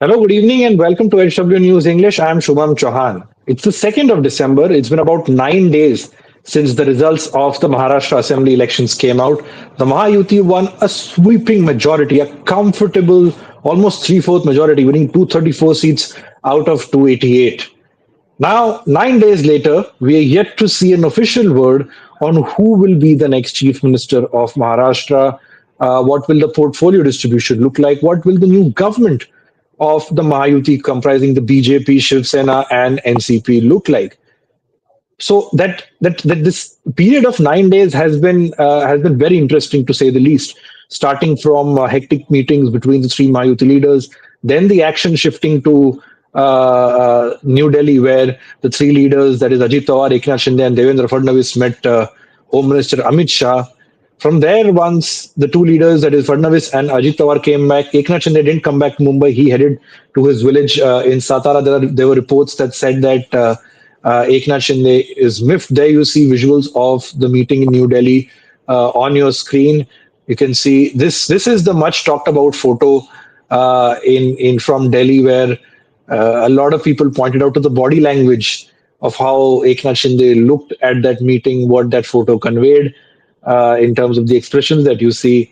Hello, good evening, and welcome to HW News English. I am Shubham Chohan. It's the 2nd of December. It's been about 9 days since the results of the Maharashtra Assembly elections came out. The Mahayuti won a sweeping majority, a comfortable, almost three-fourth majority, winning 234 seats out of 288. Now, 9 days later, we are yet to see an official word on who will be the next chief minister of Maharashtra. What will the portfolio distribution look like? What will the new government of the Mahayuti comprising the BJP, Shiv Sena, and NCP look like? So that this period of 9 days has been very interesting to say the least. Starting from hectic meetings between the three Mahayuti leaders, then the action shifting to New Delhi, where the three leaders, that is Ajit Pawar, Eknath Shinde, and Devendra Fadnavis, met Home Minister Amit Shah. From there, once the two leaders, that is Fadnavis and Ajit Pawar, came back, Eknath Shinde didn't come back to Mumbai. He headed to his village in Satara. There were reports that said that Eknath Shinde is miffed. There you see visuals of the meeting in New Delhi on your screen. You can see this. This is the much talked about photo in from Delhi, where a lot of people pointed out to the body language of how Eknath Shinde looked at that meeting, what that photo conveyed in terms of the expressions that you see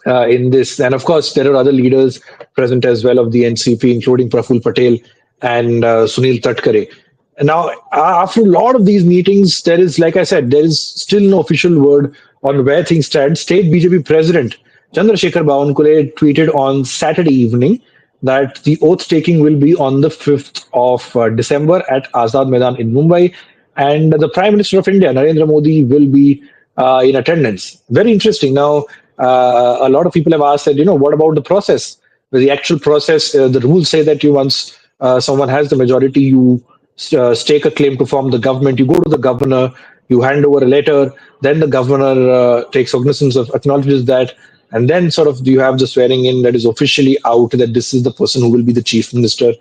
in this. And of course, there are other leaders present as well of the NCP, including Praful Patel and Sunil Tatkare. And now, after a lot of these meetings, there is, like I said, there is still no official word on where things stand. State BJP President Chandrasekhar Bawankule tweeted on Saturday evening that the oath taking will be on the 5th of December at Azad Maidan in Mumbai, and the Prime Minister of India, Narendra Modi, will be in attendance. Very interesting. Now, a lot of people have asked that, what about the process? The actual process, the rules say that you once someone has the majority, you stake a claim to form the government, you go to the governor, you hand over a letter, then the governor takes cognizance of, acknowledges that, and then sort of you have the swearing in that is officially out that this is the person who will be the chief minister.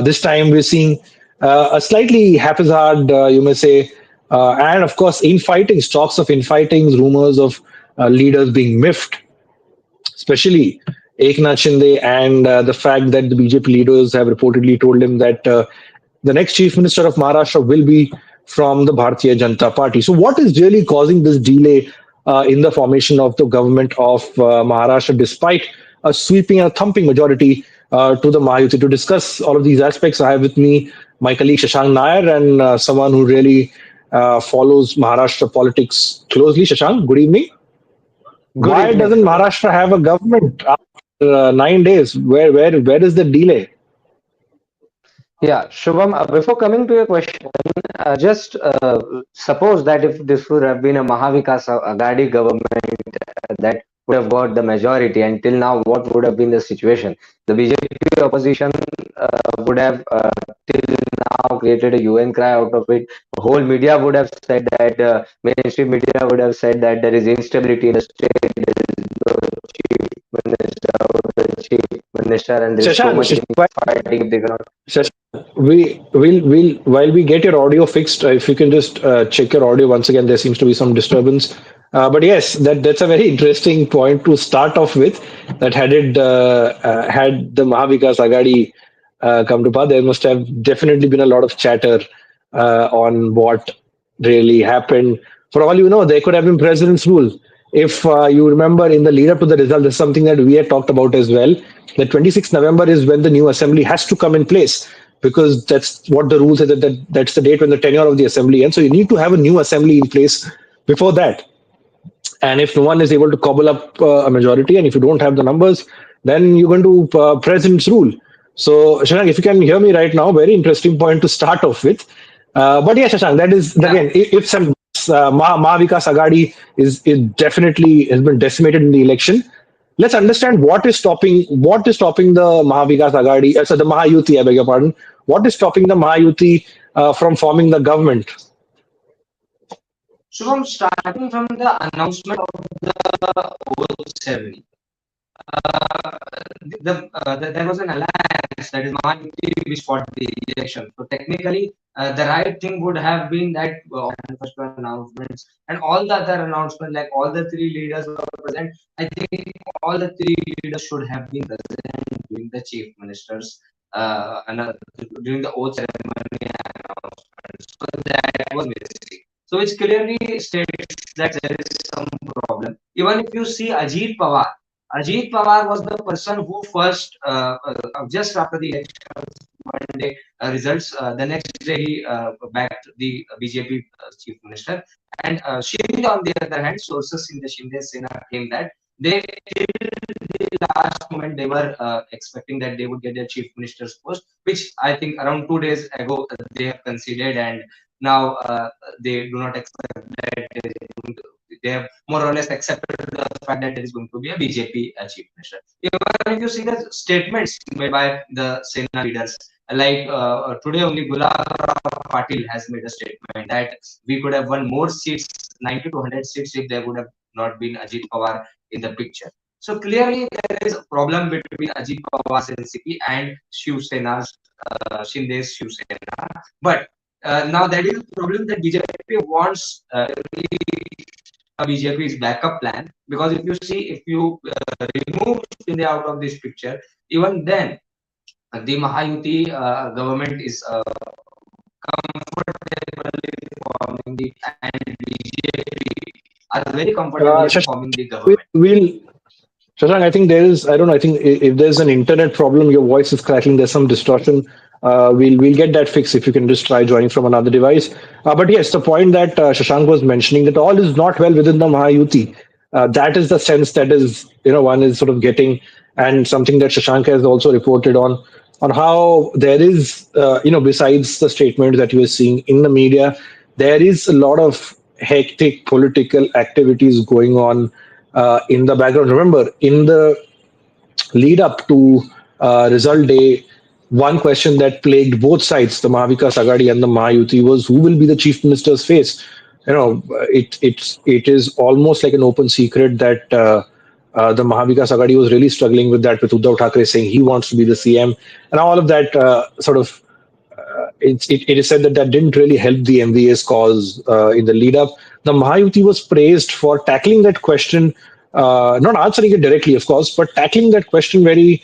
This time we're seeing a slightly haphazard, you may say, and of course, infighting, talks of infighting, rumors of leaders being miffed, especially Eknath Shinde, and the fact that the BJP leaders have reportedly told him that the next chief minister of Maharashtra will be from the Bharatiya Janata Party. So, what is really causing this delay in the formation of the government of Maharashtra, despite a sweeping and a thumping majority to the Mahayuti? To discuss all of these aspects, I have with me my colleague Shashank Nair, and someone who really follows Maharashtra politics closely. Shashank, good evening. Good Why evening, doesn't Shubham. Maharashtra have a government after 9 days? Where is the delay? Yeah, Shubham, before coming to your question, just suppose that if this would have been a Mahavikas Agadi government that would have got the majority, until now, what would have been the situation? The BJP opposition would have till now created a UN cry out of it. The whole media would have said that, mainstream media would have said that there is instability in the state, there is no chief minister, the chief minister, and there is so Shashank, much fighting if they cannot. Shashank, we'll while we get your audio fixed, if you can just check your audio once again. There seems to be some disturbance. But yes, that's a very interesting point to start off with. That had the Mahavikas Agadi come to power, there must have definitely been a lot of chatter on what really happened. For all you know, there could have been president's rule. If you remember, in the lead up to the result, there's something that we had talked about as well. The 26th November is when the new assembly has to come in place, because that's what the rules say, that's the date when the tenure of the assembly ends. So you need to have a new assembly in place before that. And if no one is able to cobble up a majority, and if you don't have the numbers, then you're going to president's rule. So, Shashank, if you can hear me right now, very interesting point to start off with. But yeah, Shashank, that is Yeah. again, if some Mahavikas Agadi is definitely has been decimated in the election. Let's understand what is stopping the Mahavikas Agadi, so the Mahayuti, I beg your pardon. What is stopping the Mahayuti from forming the government? Shubham, starting from the announcement of the oath ceremony, there was an alliance, that is Mahayuti, which fought the election. So technically, the right thing would have been that first announcements and all the other announcements, like all the three leaders were present. I think all the three leaders should have been present during the chief ministers during the oath ceremony announcement. So that was missing. So which clearly states that there is some problem. Even if you see Ajit Pawar was the person who first, just after the elections, one day results, the next day he backed the BJP chief minister. And Shinde, on the other hand, sources in the Shinde Sena claim that they till the last moment they were expecting that they would get their chief minister's post, which I think around 2 days ago they have conceded, and now they do not expect that they have more or less accepted the fact that there is going to be a BJP chief minister. Even if you see the statements made by the Sena leaders, like today only Gulab Patil has made a statement that we could have won more seats, 90 to 100 seats, if there would have not been Ajit Pawar in the picture. So clearly there is a problem between Ajit Pawar's NCP and Shiv Sena's, Shinde's Shiv Sena. But now that is the problem that BJP wants a BJP's backup plan, because if you see, if you remove Shinde out of this picture, even then the Mahayuti government is comfortably forming the, and BJP are very comfortably Shashank, forming the government. we'll Shashank, I think there is, I don't know, I think if there's an internet problem, your voice is cracking, there's some distortion. We'll get that fixed if you can just try joining from another device. But yes, the point that Shashank was mentioning, that all is not well within the Mahayuti. That is the sense that is, one is sort of getting, and something that Shashank has also reported on how there is, besides the statements that you are seeing in the media, there is a lot of hectic political activities going on in the background. Remember, in the lead up to result day, one question that plagued both sides, the Mahavikas Agadi and the Mahayuti, was who will be the chief minister's face. It is almost like an open secret that the Mahavikas Agadi was really struggling with that, with Uddhav Thackeray saying he wants to be the CM, and all of that sort of it is said that that didn't really help the MVA's cause in the lead up. The Mahayuti was praised for tackling that question, not answering it directly, of course, but tackling that question very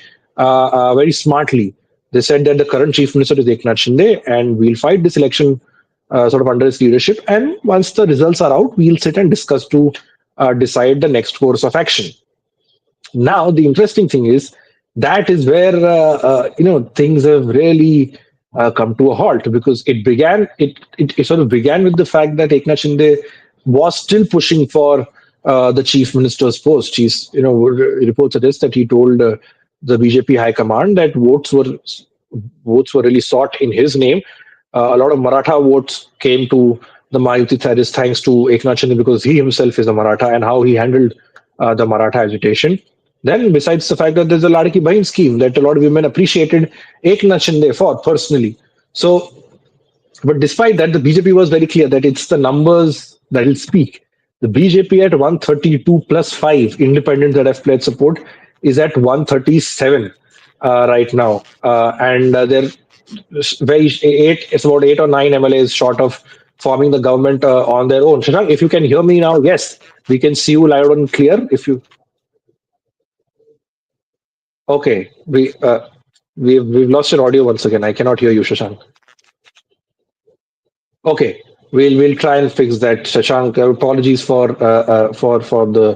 smartly. They said that the current chief minister is Eknath Shinde, and we'll fight this election sort of under his leadership. And once the results are out, we'll sit and discuss to decide the next course of action. Now, the interesting thing is that is where things have really come to a halt, because it sort of began with the fact that Eknath Shinde was still pushing for the chief minister's post. Reports suggest that he told the BJP High Command that votes were really sought in his name. A lot of Maratha votes came to the Mahayuti terrorists thanks to Eknath Shinde, because he himself is a Maratha, and how he handled the Maratha agitation. Then, besides the fact that there's a Ladki Bahin scheme that a lot of women appreciated Eknath Shinde for personally. So, but despite that, the BJP was very clear that it's the numbers that will speak. The BJP at 132 plus 5 independents that have pledged support is at 137 right now. And they're it's about 8 or 9 MLAs short of forming the government on their own. Shashank, if you can hear me now, yes, we can see you loud and clear. If you Okay, we've lost your audio once again. I cannot hear you, Shashank. Okay, we'll try and fix that, Shashank. Apologies for the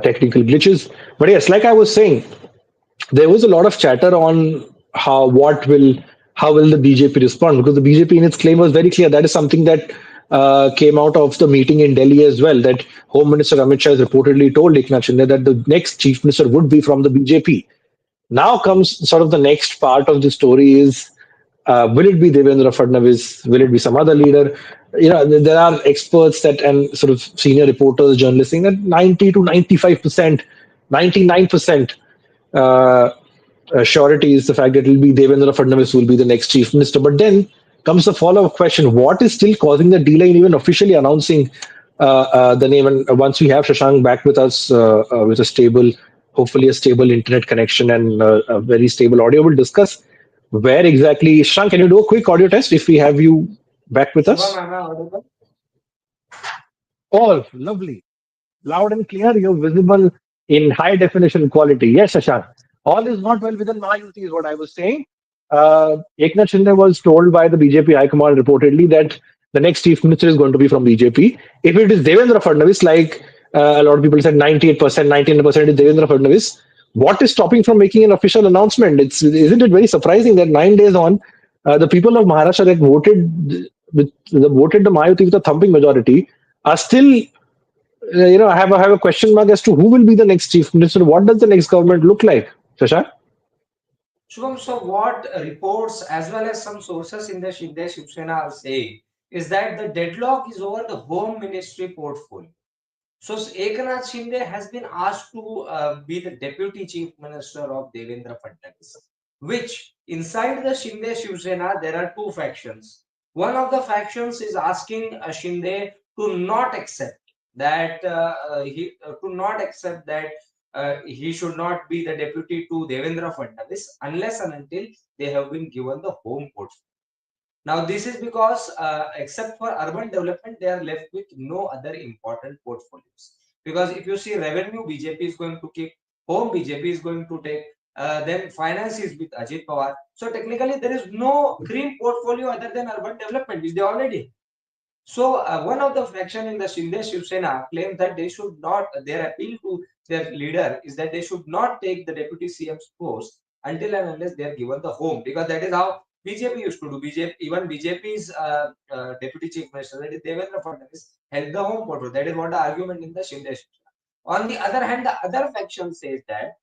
technical glitches. But yes, like I was saying, there was a lot of chatter on how will the BJP respond, because the BJP in its claim was very clear. That is something that came out of the meeting in Delhi as well. That Home Minister Amit Shah has reportedly told Eknath Shinde that the next chief minister would be from the BJP. Now comes sort of the next part of the story is, will it be Devendra Fadnavis? Will it be some other leader? There are experts that and sort of senior reporters, journalists saying that 90 to 95%, 99% surety is the fact that it will be Devendra Fadnavis who will be the next chief minister. But then comes the follow-up question: what is still causing the delay in even officially announcing the name? And once we have Shashank back with us with hopefully a stable internet connection and a very stable audio, we'll discuss where exactly. Shashank, can you do a quick audio test if we have you back with Shubham, us? am I audible? Oh, lovely. Loud and clear, you're visible in high definition quality. Yes, Shashank. All is not well within Mahayuti, is what I was saying. Eknath Shinde was told by the BJP High Command reportedly that the next chief minister is going to be from BJP. If it is Devendra Fadnavis, like a lot of people said, 98%, 99% is Devendra Fadnavis, what is stopping from making an official announcement? Isn't it very surprising that 9 days on, the people of Maharashtra that voted the Mahayuti with a thumping majority are still I have a question mark as to who will be the next chief minister. What does the next government look like, Shashank? Shubham, so what reports as well as some sources in the Shinde Shiv Sena are saying is that the deadlock is over the home ministry portfolio. So Eknath Shinde has been asked to be the deputy chief minister of Devendra Fadnavis, which inside the Shinde Shiv Sena there are two factions. One of the factions is asking Shinde to not accept that he should not be the deputy to Devendra Fadnavis unless and until they have been given the home portfolio. Now, this is because, except for urban development, they are left with no other important portfolios. Because if you see revenue, BJP is going to keep, home BJP is going to take, then finance is with Ajit Pawar. So technically, there is no cream portfolio other than urban development, which they already have. So one of the faction in the Shinde Shiv Sena claims that they should not. Their appeal to their leader is that they should not take the deputy CM's post until and unless they are given the home, because that is how BJP used to do. BJP, even BJP's deputy chief minister, that is Devendra Fadnavis, held the home portfolio. That is what the argument in the Shinde Shiv Sena. On the other hand, the other faction says that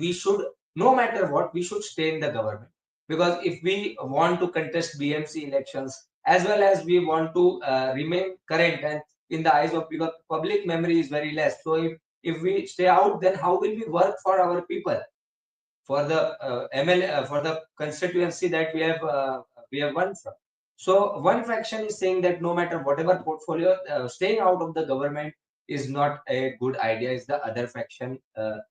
we should, no matter what, we should stay in the government, because if we want to contest BMC elections as well as we want to remain current and in the eyes of, because public memory is very less, so if we stay out, then how will we work for our people, for the MLA, for the constituency that we have won from. So one faction is saying that no matter whatever portfolio, staying out of the government is not a good idea. Is the other faction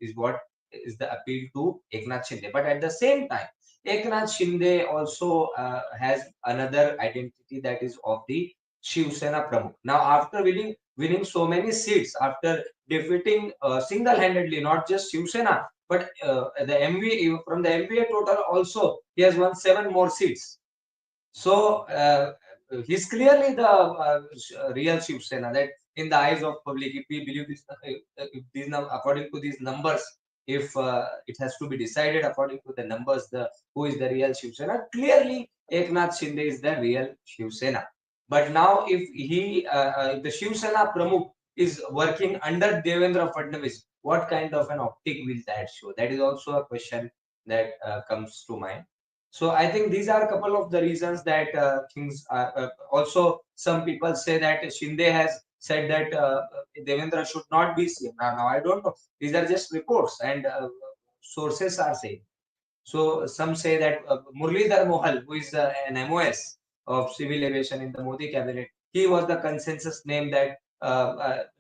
is what is the appeal to Eknath Shinde. But at the same time, Eknath Shinde also has another identity, that is of the Shiv Sena Pramukh. Now, after winning so many seats, after defeating single-handedly not just Shiv Sena but the MV, from the MVA total also, he has won 7 more seats. So he's clearly the real Shiv Sena. That in the eyes of public, if we believe this, if these according to these numbers, if it has to be decided according to the numbers, the who is the real Shiv Sena, clearly Eknath Shinde is the real Shiv Sena. But now, if the Shiv Sena Pramukh is working under Devendra Fadnavis, what kind of an optic will that show? That is also a question that comes to mind. So I think these are a couple of the reasons that things are. Also, some people say that Shinde has said that Devendra should not be CM. Now I don't know. These are just reports and sources are saying. So some say that Murlidhar Mohal, who is an MOS of civil aviation in the Modi cabinet, he was the consensus name that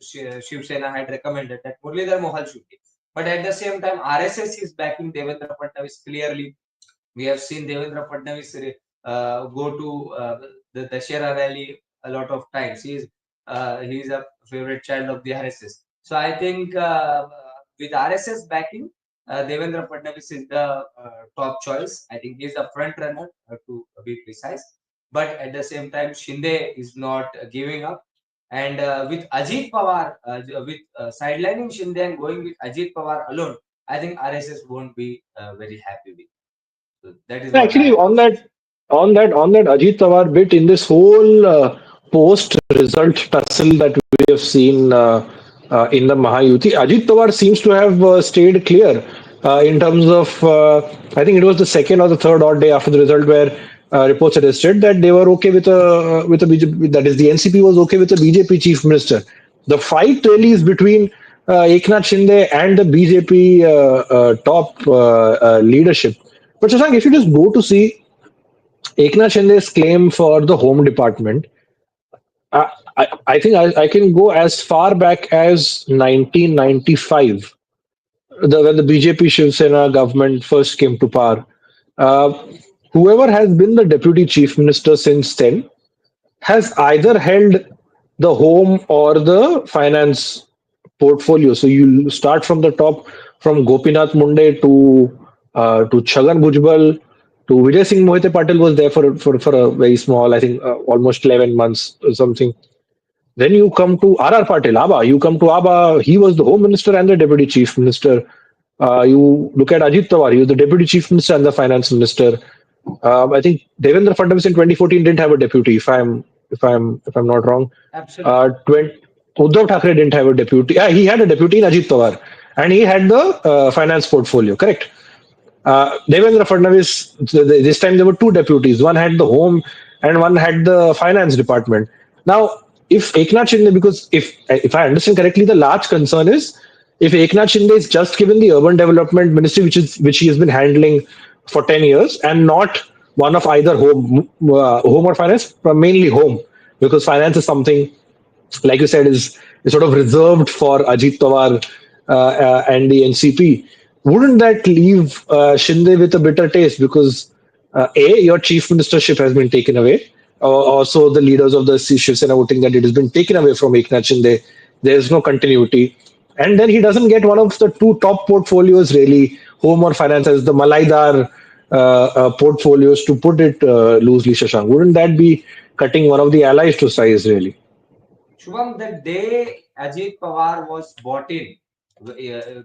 Shiv Sena had recommended that Murlidhar Mohal should be. But at the same time, RSS is backing Devendra Fadnavis clearly. We have seen Devendra Fadnavis go to the Dashera rally a lot of times. He is a favorite child of the RSS. So I think with RSS backing, Devendra Fadnavis is the top choice. I think he's the front runner, to be precise. But at the same time, Shinde is not giving up. And with Ajit Pawar, with sidelining Shinde and going with Ajit Pawar alone, I think RSS won't be very happy with. So that is what I Actually, have to say. on that Ajit Pawar bit, in this whole post-result tussle that we have seen in the Mahayuti, Ajit Pawar seems to have stayed clear in terms of. I think it was the second or the third odd day after the result where reports suggested that they were okay with a BJP, that is the NCP was okay with the BJP chief minister. The fight really is between Eknath Shinde and the BJP top leadership. But Shashank, if you just go to see Eknath Shinde's claim for the Home Department, I think I can go as far back as 1995, when the BJP Shiv Sena government first came to power. Uh, Whoever has been the deputy chief minister since then has either held the home or the finance portfolio. So you start from the top, from Gopinath Munde to Chhagan Bhujbal to Vijay Singh Mohite Patil was there for a very small, I think, almost 11 months or something. Then you come to R.R. Patil, ABBA. You come to ABBA, he was the home minister and the deputy chief minister. You look at Ajit Pawar, he was the deputy chief minister and the finance minister. I think Devendra Fadnavis in 2014 didn't have a deputy, if I'm not wrong. Absolutely. 20, Uddhav Thackeray didn't have a deputy. Yeah, he had a deputy in Ajit Pawar, and he had the finance portfolio. Correct. Devendra Fadnavis, this time there were two deputies. One had the home and one had the finance department. Now, if Eknath Shinde, because if I understand correctly, the large concern is if Eknath Shinde is just given the urban development ministry, which he has been handling for 10 years, and not one of either home or finance, but mainly home, because finance is something like you said, is sort of reserved for Ajit Pawar and the NCP. Wouldn't that leave Shinde with a bitter taste? Because your chief ministership has been taken away. Also, the leaders of the Shiv Sena voting that it has been taken away from Eknath Shinde. There's no continuity. And then he doesn't get one of the two top portfolios, really, home or finance, as the Malaidar portfolios, to put it loosely, Shashank. Wouldn't that be cutting one of the allies to size, really? Shubham, the day Ajit Pawar was bought in,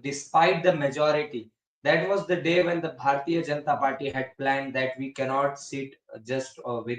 despite the majority, that was the day when the Bharatiya Janata Party had planned that we cannot sit just with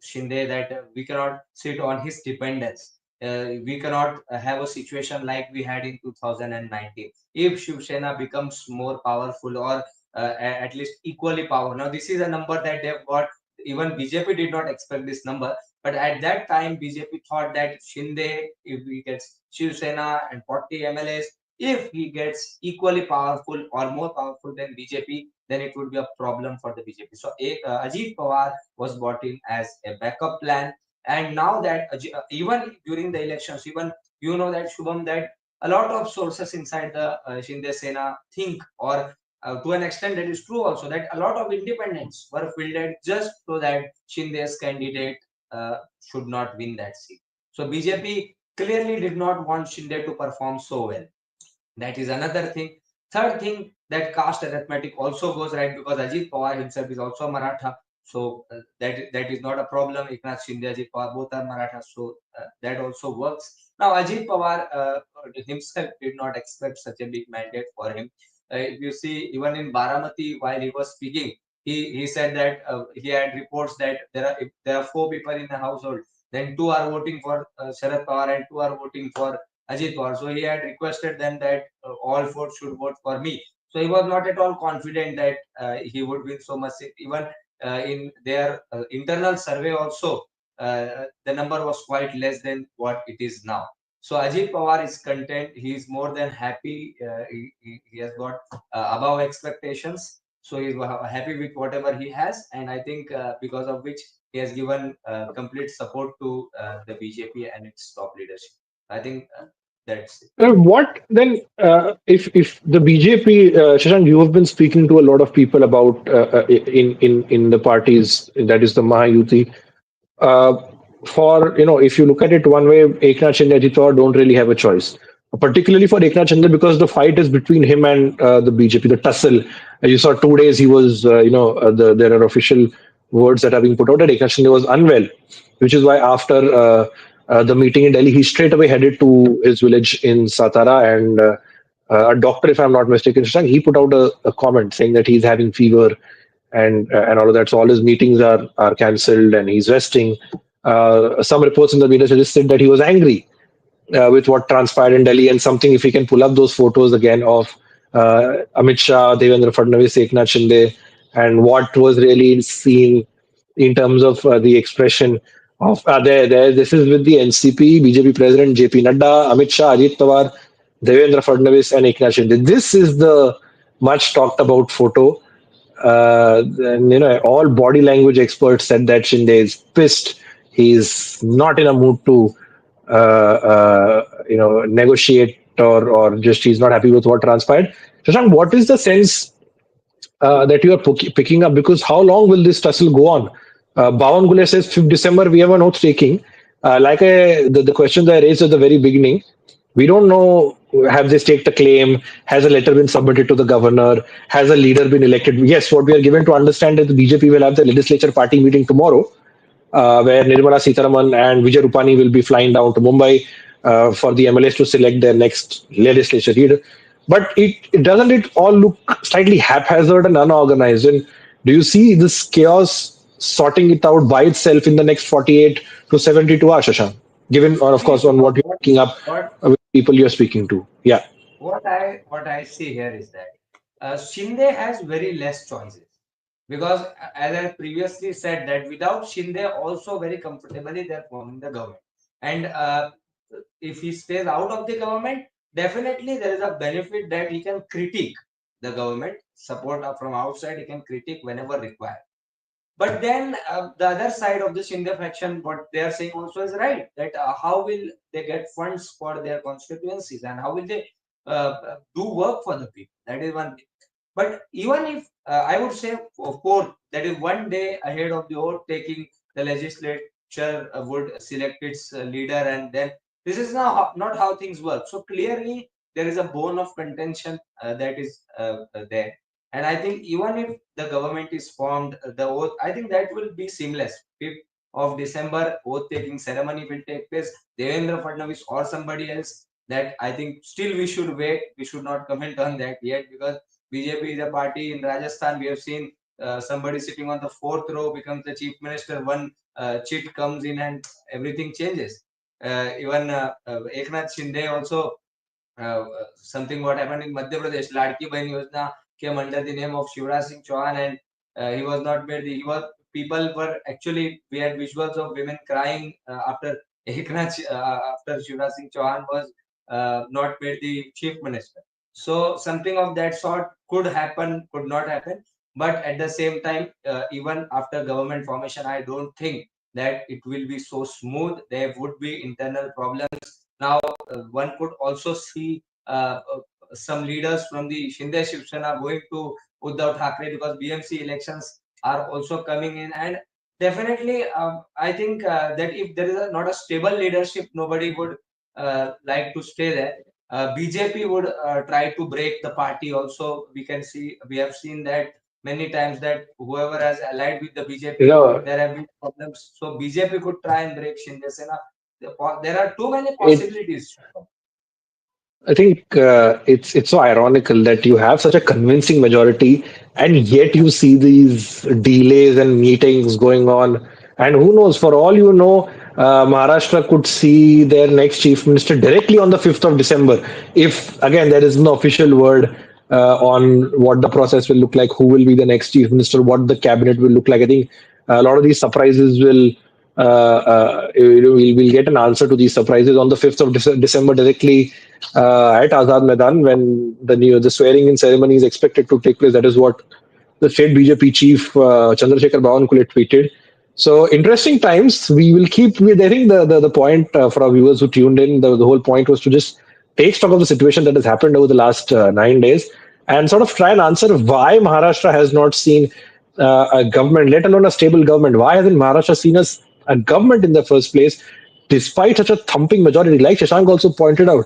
Shinde, that we cannot sit on his dependence. We cannot have a situation like we had in 2019. If Shiv Sena becomes more powerful or at least equally powerful. Now, this is a number that they've got. Even BJP did not expect this number, but at that time, BJP thought that Shinde, if he gets Shiv Sena and 40 MLAs, if he gets equally powerful or more powerful than BJP, then it would be a problem for the BJP. So Ajit Pawar was brought in as a backup plan. And now that even during the elections, even you know that Shubham, that a lot of sources inside the Shinde Sena think, or to an extent that is true also, that a lot of independents were fielded just so that Shinde's candidate should not win that seat. So BJP clearly did not want Shinde to perform so well. That is another thing. Third thing, that caste arithmetic also goes right, because Ajit Pawar himself is also Maratha. So that is not a problem. Eknath Shinde, Ajit Pawar, both are Maratha. So that also works. Now Ajit Pawar himself did not expect such a big mandate for him. If you see, even in Baramati, while he was speaking, he said that he had reports that if there are four people in the household, then two are voting for Sharad Pawar and two are voting for Ajit Pawar. So he had requested them that all four should vote for me. So he was not at all confident that he would win so much. Even in their internal survey also, the number was quite less than what it is now. So Ajit Pawar is content. He is more than happy. He has got above expectations. So he's happy with whatever he has. And I think because of which he has given complete support to the BJP and its top leadership. I think that's it. What then, if the BJP, Shashank, you have been speaking to a lot of people about in the parties, that is the Mahayuti. Uh, if you look at it one way, Eknath Shinde and Ajit Pawar don't really have a choice. Particularly for Eknath Shinde, because the fight is between him and the BJP, the tussle. You saw 2 days he was, there are official words that are being put out that Eknath Shinde was unwell, which is why after the meeting in Delhi, he straight away headed to his village in Satara, and a doctor, if I'm not mistaken, Shashank, he put out a comment saying that he's having fever and all of that. So all his meetings are cancelled and he's resting. Some reports in the media suggested that he was angry with what transpired in Delhi, and something, if we can pull up those photos again of Amit Shah, Devendra Fadnavis, Eknath Shinde, and what was really seen in terms of the expression of there. This is with the NCP, BJP President JP Nadda, Amit Shah, Ajit Pawar, Devendra Fadnavis, and Eknath Shinde. This is the much talked about photo. And, all body language experts said that Shinde is pissed. He's not in a mood to, negotiate, or just he's not happy with what transpired. Shashank, what is the sense that you are picking up? Because how long will this tussle go on? Bhavan Gule says 5th December we have an oath taking. The questions I raised at the very beginning, we don't know, have they staked a claim? Has a letter been submitted to the governor? Has a leader been elected? Yes, what we are given to understand is the BJP will have the legislature party meeting tomorrow, where Nirmala Sitharaman and Vijay Rupani will be flying down to Mumbai for the MLAs to select their next legislature leader. But it doesn't it all look slightly haphazard and unorganized? And do you see this chaos sorting it out by itself in the next 48 to 72 hours, Shashank? Given, or of See, course, on Shubham, what you're picking up with people you're speaking to. Yeah. what I see here is that Shinde has very less choices because, as I previously said, that without Shinde also very comfortably they're forming the government, and if he stays out of the government, definitely there is a benefit that he can critique the government, support from outside, he can critique whenever required. But then the other side of the Shinde faction, what they are saying also is right, that how will they get funds for their constituencies and how will they do work for the people? That is one thing. But even if I would say, of course, that is one day ahead of the vote taking, the legislature would select its leader, and then this is not how things work. So clearly, there is a bone of contention that is there. And I think even if the government is formed, the oath, I think that will be seamless. 5th of December, oath taking ceremony will take place. Devendra Fadnavis or somebody else, that I think still we should wait. We should not comment on that yet because BJP is a party in Rajasthan. We have seen somebody sitting on the 4th row becomes the chief minister. One chit comes in and everything changes. Even Eknath Shinde also, something what happened in Madhya Pradesh, Ladki Bahin Yojana came under the name of Shivraj Singh Chohan, and he was not made. He was, people were actually, we had visuals of women crying after after Shivraj Singh Chohan was not made the chief minister. So something of that sort could happen, could not happen. But at the same time, even after government formation, I don't think that it will be so smooth. There would be internal problems. Now, one could also see some leaders from the Shinde Shiv Sena going to Uddhav Thackeray because BMC elections are also coming in. And definitely, I think that if there is not a stable leadership, nobody would like to stay there. BJP would try to break the party. Also, we have seen that many times that whoever has allied with the You BJP, know, there have been problems. So BJP could try and break Shinde Sena. There are too many it possibilities. I think it's so ironical that you have such a convincing majority, and yet you see these delays and meetings going on. And who knows? For all you know, Maharashtra could see their next chief minister directly on the 5th of December. If again there is no official word on what the process will look like, who will be the next chief minister, what the cabinet will look like. I think a lot of these surprises will. We'll get an answer to these surprises on the 5th of December directly at Azad Maidan when the swearing in ceremony is expected to take place. That is what the state BJP chief Chandrasekhar Bawankule tweeted. So interesting times. We will keep. I think the point for our viewers who tuned in, the whole point was to just take stock of the situation that has happened over the last 9 days and sort of try and answer why Maharashtra has not seen a government, let alone a stable government. Why hasn't Maharashtra seen a government in the first place, despite such a thumping majority? Like Shashank also pointed out,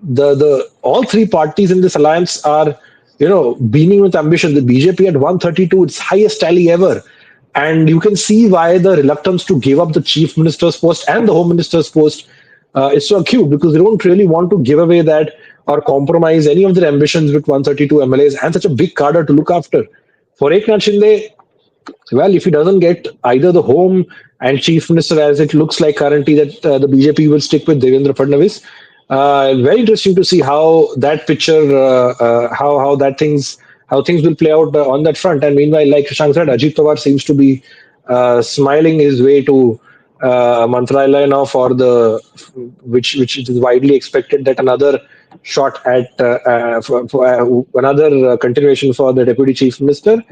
the all three parties in this alliance are beaming with ambition. The BJP at 132, its highest tally ever. And you can see why the reluctance to give up the chief minister's post and the home minister's post is so acute, because they don't really want to give away that or compromise any of their ambitions with 132 MLAs and such a big cadre to look after. For Eknath Shinde, well, if he doesn't get either the home and chief minister, as it looks like currently that the BJP will stick with Devendra Fadnavis, very interesting to see how that picture, how things will play out on that front. And meanwhile, like Shashank said, Ajit Pawar seems to be smiling his way to Mantralaya now for which is widely expected that another shot at for another continuation for the deputy chief minister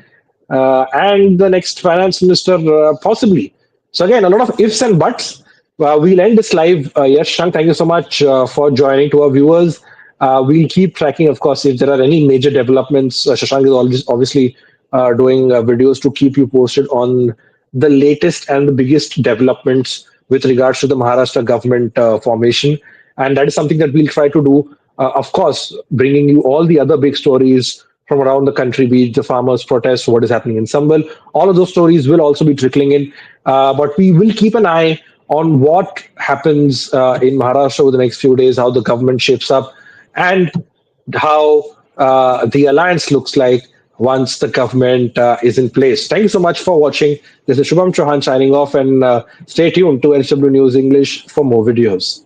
and the next finance minister, possibly. So again, a lot of ifs and buts. We'll end this live. Yes, Shank, thank you so much for joining. To our viewers, We'll keep tracking, of course, if there are any major developments. Shashank is always obviously doing videos to keep you posted on the latest and the biggest developments with regards to the Maharashtra government formation. And that is something that we'll try to do. Of course, bringing you all the other big stories from around the country, be it the farmers' protests, what is happening in Sambal. All of those stories will also be trickling in. But we will keep an eye on what happens in Maharashtra over the next few days, how the government shapes up, and how the alliance looks like once the government is in place. Thank you so much for watching. This is Shubham Chohan signing off, and stay tuned to LW News English for more videos.